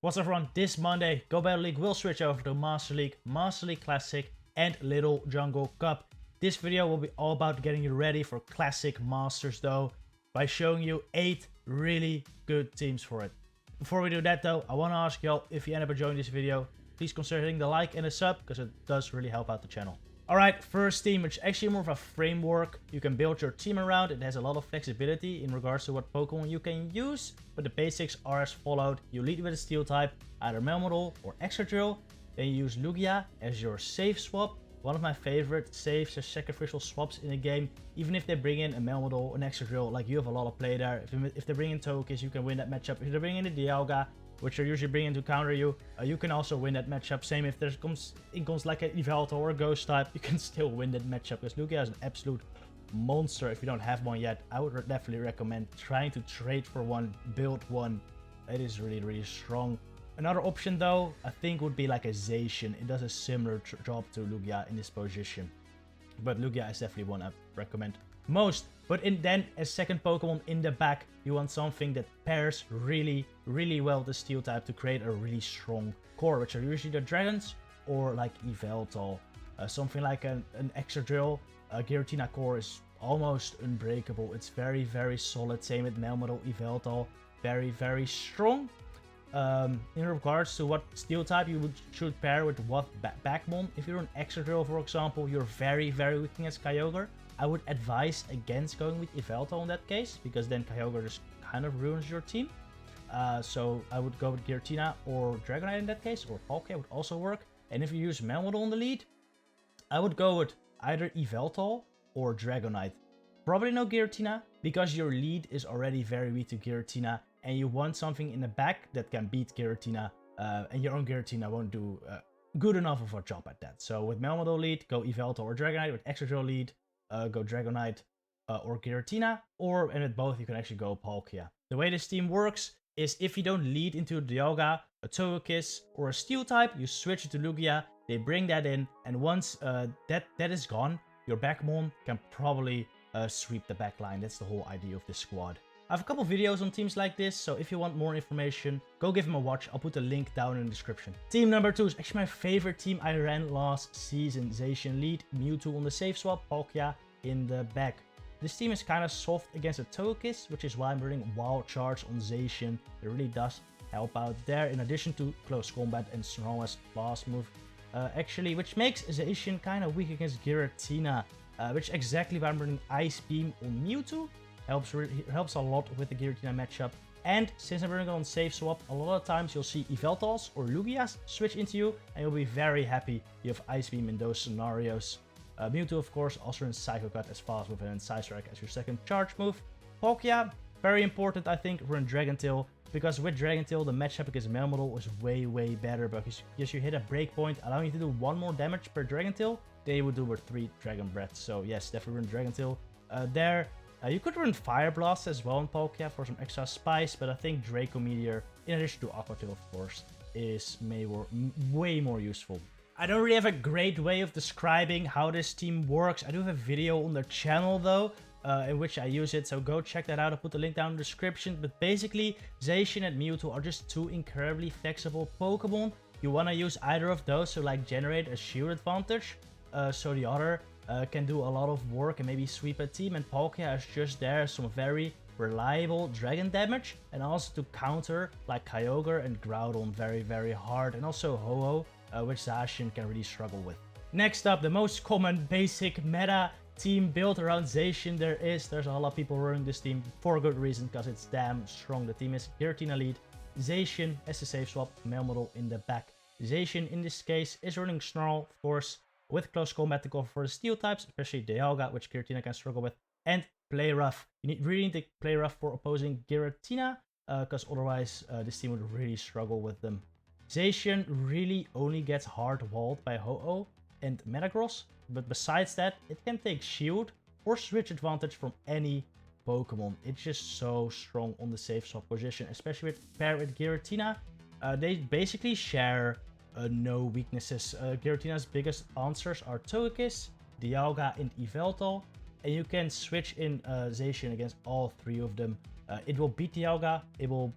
What's up everyone, this Monday, Go Battle League will switch over to Master League Classic, and Little Jungle Cup. This video will be all about getting you ready for Classic Masters though, by showing you 8 really good teams for it. Before we do that though, I want to ask y'all, if you end up enjoying this video, please consider hitting the like and the sub, because it does really help out the channel. Alright, first team, which is actually more of a framework you can build your team around. It has a lot of flexibility in regards to what Pokemon you can use, but the basics are as followed. You lead with a Steel type, either Melmetal or Excadrill. Then you use Lugia as your safe swap. One of my favorite saves or sacrificial swaps in the game. Even if they bring in a Melmetal, an Excadrill, like you have a lot of play there. If they bring in Togekiss, you can win that matchup. If they bring in a Dialga, which are usually bringing to counter you, you can also win that matchup. Same if there comes like an Yveltal or a Ghost type, you can still win that matchup, because Lugia is an absolute monster. If you don't have one yet, I would definitely recommend trying to trade for one, build one. It is really, really strong. Another option though, I think would be like a Zacian. It does a similar job to Lugia in this position. But Lugia is definitely one I recommend most. But then as second Pokemon in the back, you want something that pairs really, really well with the Steel type to create a really strong core, which are usually the Dragons or like Yveltal. Something like an Excadrill, Giratina core is almost unbreakable. It's very, very solid. Same with Melmetal, Yveltal, very, very strong. In regards to what Steel type you should pair with what Backbone. If you're an Excadrill, for example, you're very, very weak against Kyogre. I would advise against going with Yveltal in that case, because then Kyogre just kind of ruins your team. So I would go with Giratina or Dragonite in that case, or Palkia would also work. And if you use Melmetal on the lead, I would go with either Yveltal or Dragonite. Probably no Giratina, because your lead is already very weak to Giratina, and you want something in the back that can beat Giratina, and your own Giratina won't do good enough of a job at that. So with Melmetal lead, go Yveltal or Dragonite. With Excadrill lead, go Dragonite or Giratina, and with both you can actually go Palkia. The way this team works is if you don't lead into a Dialga, a Togekiss, or a Steel type, you switch it to Lugia, they bring that in, and once that is gone, your Backbone can probably sweep the backline. That's the whole idea of this squad. I have a couple videos on teams like this, so if you want more information, go give them a watch. I'll put the link down in the description. Team number 2 is actually my favorite team I ran last season. Zacian lead, Mewtwo on the safe swap, Palkia in the back. This team is kind of soft against a Togekiss, which is why I'm running Wild Charge on Zacian. It really does help out there, in addition to Close Combat and Snarl's last move. Actually, which makes Zacian kind of weak against Giratina, which is exactly why I'm running Ice Beam on Mewtwo. Helps a lot with the Giratina matchup. And since I'm running on safe swap, a lot of times you'll see Yveltals or Lugias switch into you, and you'll be very happy you have Ice Beam in those scenarios. Mewtwo, of course, also runs Psycho Cut as fast move, and Side Strike as your second charge move. Palkia, very important, I think, run Dragon Tail, because with Dragon Tail, the matchup against Melmetal is way, way better, because you hit a breakpoint, allowing you to do 1 more damage per Dragon Tail, then you would do with 3 Dragon Breaths. So yes, definitely run Dragon Tail there. You could run Fire Blast as well in Palkia for some extra spice, but I think Draco Meteor, in addition to Aqua Tail, of course, is way more useful. I don't really have a great way of describing how this team works. I do have a video on the channel though, in which I use it, so go check that out. I'll put the link down in the description. But basically, Zacian and Mewtwo are just 2 incredibly flexible Pokemon. You want to use either of those to like generate a shield advantage, so the other can do a lot of work and maybe sweep a team, and Palkia is just there, some very reliable dragon damage, and also to counter like Kyogre and Groudon very, very hard, and also Ho-Oh, which Zacian can really struggle with. Next up, the most common basic meta team built around Zacian there's a lot of people running this team for a good reason, because it's damn strong. The team is Giratina lead, Zacian as the safe swap, Melmetal in the back. Zacian in this case is running Snarl, of course, with Close Combat to cover for the Steel types, especially Dialga, which Giratina can struggle with, and Play Rough. You really need to play rough for opposing Giratina, because otherwise this team would really struggle with them. Zacian really only gets hard walled by Ho-Oh and Metagross, but besides that, it can take shield or switch advantage from any Pokemon. It's just so strong on the safe swap position, especially paired with Giratina. They basically share no weaknesses. Giratina's biggest answers are Togekiss, Dialga, and Yveltal, and you can switch in Zacian against all 3 of them. It will beat Dialga, it will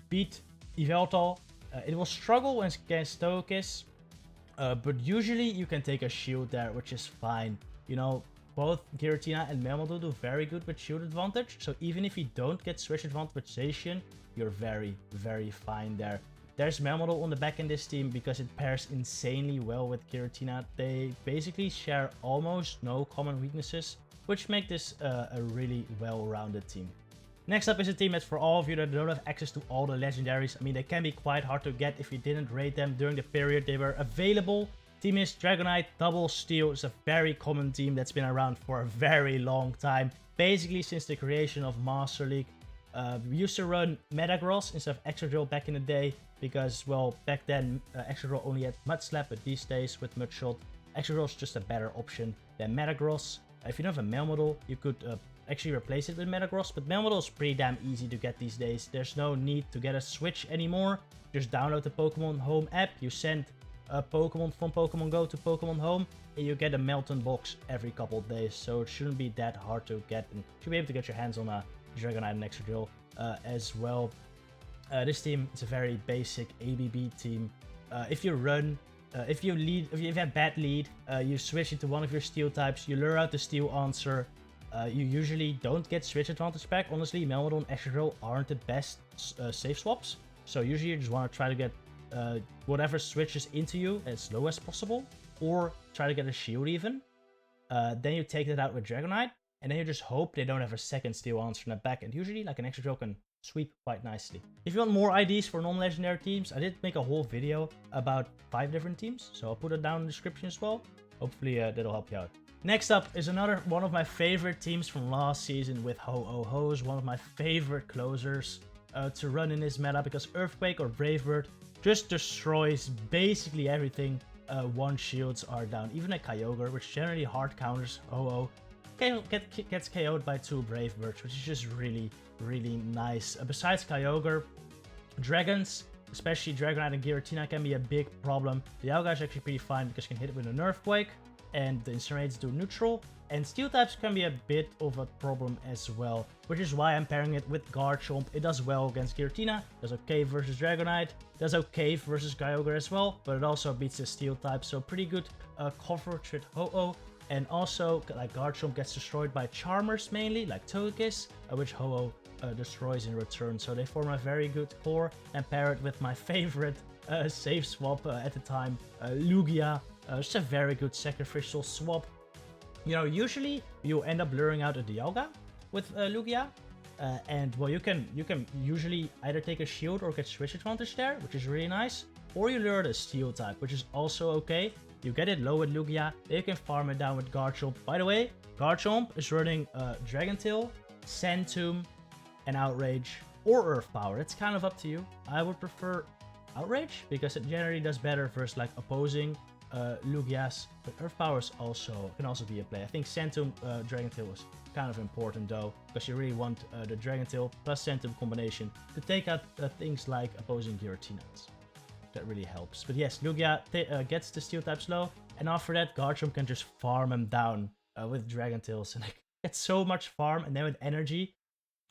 beat Yveltal, It will struggle against Togekiss, but usually you can take a shield there, which is fine. You know, both Giratina and Melmetal do very good with shield advantage, so even if you don't get switch advantageization, you're very, very fine there. There's Melmetal on the back in this team because it pairs insanely well with Giratina. They basically share almost no common weaknesses, which make this a really well-rounded team. Next up is a team that's for all of you that don't have access to all the legendaries. I mean, they can be quite hard to get if you didn't raid them during the period they were available. Team is Dragonite Double Steel. It's a very common team that's been around for a very long time. Basically since the creation of Master League. We used to run Metagross instead of Excadrill back in the day because, well, back then Excadrill only had Mud Slap, but these days with Mudshot, Excadrill is just a better option than Metagross. If you don't have a Melmetal, you could actually replace it with Metagross, but Melmetal is pretty damn easy to get these days. There's no need to get a Switch anymore. Just download the Pokemon Home app, you send a Pokemon from Pokemon Go to Pokemon Home, and you get a Melton box every couple of days, so it shouldn't be that hard to get, and you should be able to get your hands on a Dragonite and Excadrill as well. This team is a very basic ABB team. If you run, if you have bad lead, you switch into one of your steel types, you lure out the steel answer, you usually don't get switch advantage back. Honestly, Melmetal and Excadrill aren't the best safe swaps, so usually you just want to try to get whatever switches into you as low as possible, or try to get a shield even. Then you take that out with Dragonite, and then you just hope they don't have a second steel answer in the back, and usually like an Excadrill can sweep quite nicely. If you want more IDs for non-legendary teams, I did make a whole video about 5 different teams, so I'll put it down in the description as well. Hopefully that'll help you out. Next up is another one of my favorite teams from last season with Ho-Oh-Ho, is one of my favorite closers to run in this meta because Earthquake or Brave Bird just destroys basically everything once shields are down. Even a Kyogre, which generally hard counters Ho-Oh, gets KO'd by 2 Brave Birds, which is just really, really nice. Besides Kyogre, Dragons, especially Dragonite and Giratina, can be a big problem. The Dialga is actually pretty fine because you can hit it with an Earthquake, and the Incinerates do neutral. And Steel types can be a bit of a problem as well, which is why I'm pairing it with Garchomp. It does well against Giratina, does okay versus Dragonite, does okay versus Kyogre as well, but it also beats the Steel type, so pretty good coverage with Ho-Oh. And also, like, Garchomp gets destroyed by Charmers mainly, like Togekiss, which Ho-Oh destroys in return. So they form a very good core, and pair it with my favorite safe swap at the time, Lugia. It's a very good sacrificial swap. You know, usually you end up luring out a Dialga with Lugia, and well, you can usually either take a shield or get switch advantage there, which is really nice, or you lure the Steel type, which is also okay. You get it low with Lugia, then you can farm it down with Garchomp. By the way, Garchomp is running Dragon Tail, Sand Tomb, and Outrage, or Earth Power. It's kind of up to you. I would prefer Outrage because it generally does better versus like opposing Lugias, but Earth Power can also be a play. I think Sand Tomb Dragon Tail was kind of important though, because you really want the Dragon Tail plus Sand Tomb combination to take out things like opposing Giratinas. That really helps. But yes, Lugia gets the Steel type slow, and after that, Garchomp can just farm him down with Dragon Tails, and like, get so much farm, and then with energy,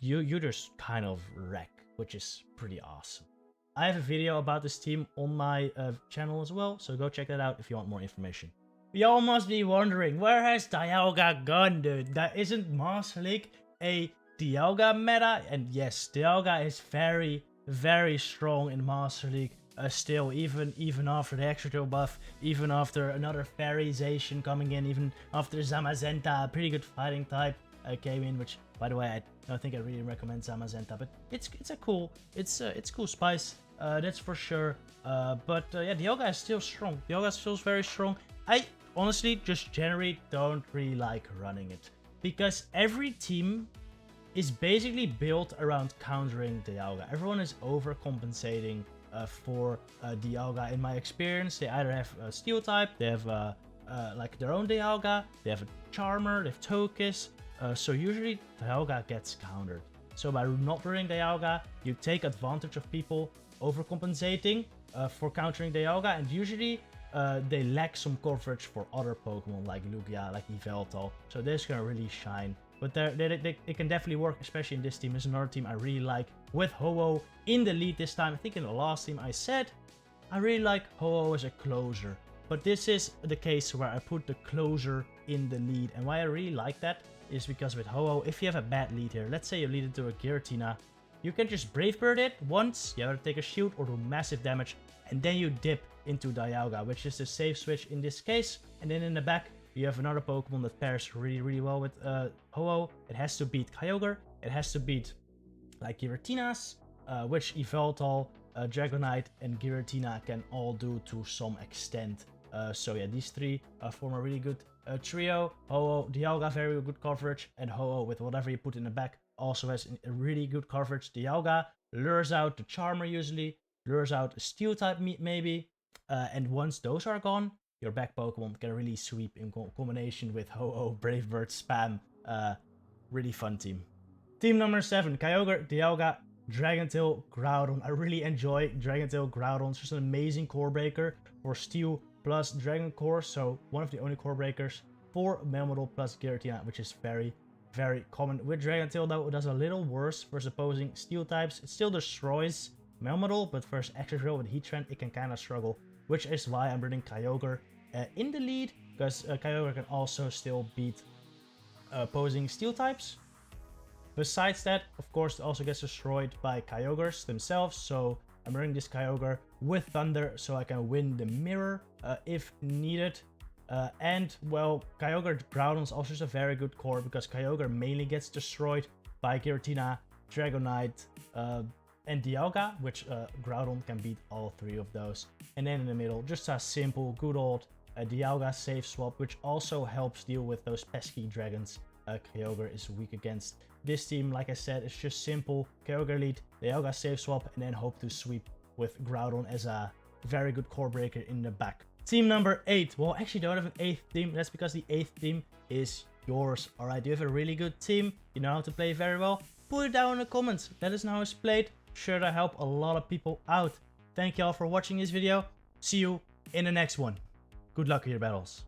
you just kind of wreck, which is pretty awesome. I have a video about this team on my channel as well, so go check that out if you want more information. Y'all must be wondering, where has Dialga gone, dude? That isn't Master League a Dialga meta? And yes, Dialga is very, very strong in Master League. Still, even after the Excadrill buff, even after another Fairyzation coming in, even after Zamazenta, a pretty good fighting type came in, which, by the way, I don't think I really recommend Zamazenta, but it's cool spice, that's for sure. But yeah, Dialga is still strong. Dialga feels very strong. I honestly just generally don't really like running it, because every team is basically built around countering Dialga. Everyone is overcompensating for Dialga. In my experience, they either have a Steel type, they have like their own Dialga, they have a Charmer, they have Togekiss, so usually Dialga gets countered. So by not running Dialga, you take advantage of people overcompensating for countering Dialga, and usually they lack some coverage for other Pokemon like Lugia, like Yveltal, so this can really shine but they can definitely work, especially in this team. There's another team I really like with Ho-Oh in the lead this time. I think in the last team I said I really like Ho-Oh as a closer, but this is the case where I put the closer in the lead. And why I really like that is because with Ho-Oh, if you have a bad lead here, let's say you lead into a Giratina, you can just Brave Bird it once, you either take a shield or do massive damage, and then you dip into Dialga, which is the safe switch in this case. And then in the back, you have another Pokemon that pairs really well with Ho-Oh. It has to beat Kyogre, it has to beat like Giratinas, which Yveltal, Dragonite, and Giratina can all do to some extent. So yeah, these three form a really good trio. Ho-Oh, Dialga, very good coverage, and Ho-Oh with whatever you put in the back also has a really good coverage. Dialga lures out the Charmer usually, lures out a Steel type maybe, and once those are gone, your back Pokemon can really sweep in combination with Ho-Oh, Brave Bird spam. Really fun team. Team number 7, Kyogre, Dialga, Dragontail, Groudon. I really enjoy Dragontail, Groudon. It's just an amazing core breaker for Steel plus Dragon Core, so one of the only core breakers for Melmetal plus Giratina, which is very common. With Dragontail though, it does a little worse versus opposing Steel types. It still destroys Melmetal, but versus Excadrill with Heatran, it can kind of struggle, which is why I'm bringing Kyogre in the lead, because Kyogre can also still beat opposing Steel types. Besides that, of course, it also gets destroyed by Kyogres themselves, so I'm running this Kyogre with Thunder so I can win the mirror if needed. And well, Kyogre Groudon is also just a very good core because Kyogre mainly gets destroyed by Giratina, Dragonite, and Dialga, which Groudon can beat all three of those. And then in the middle, just a simple, good old Dialga safe swap, which also helps deal with those pesky dragons Kyogre is weak against. This team, like I said, is just simple. Kyogre lead, Dialga safe swap, and then hope to sweep with Groudon as a very good core breaker in the back. Team number 8. Well, actually don't have an 8th team. That's because the 8th team is yours. Alright, you have a really good team. You know how to play very well. Put it down in the comments. Let us know how it's played. Sure to help a lot of people out. Thank y'all for watching this video. See you in the next one. Good luck in your battles.